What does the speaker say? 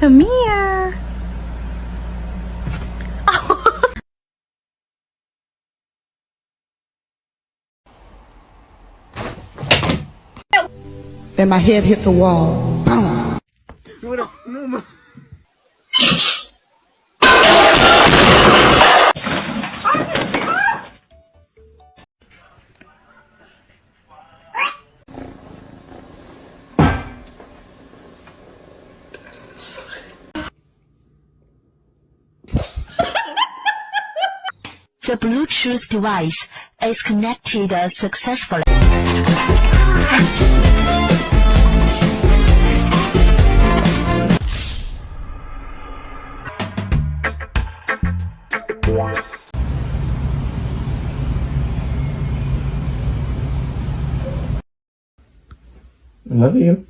Come here. Then my head hit the wall. Boom. The Bluetooth device is connected successfully. I love you.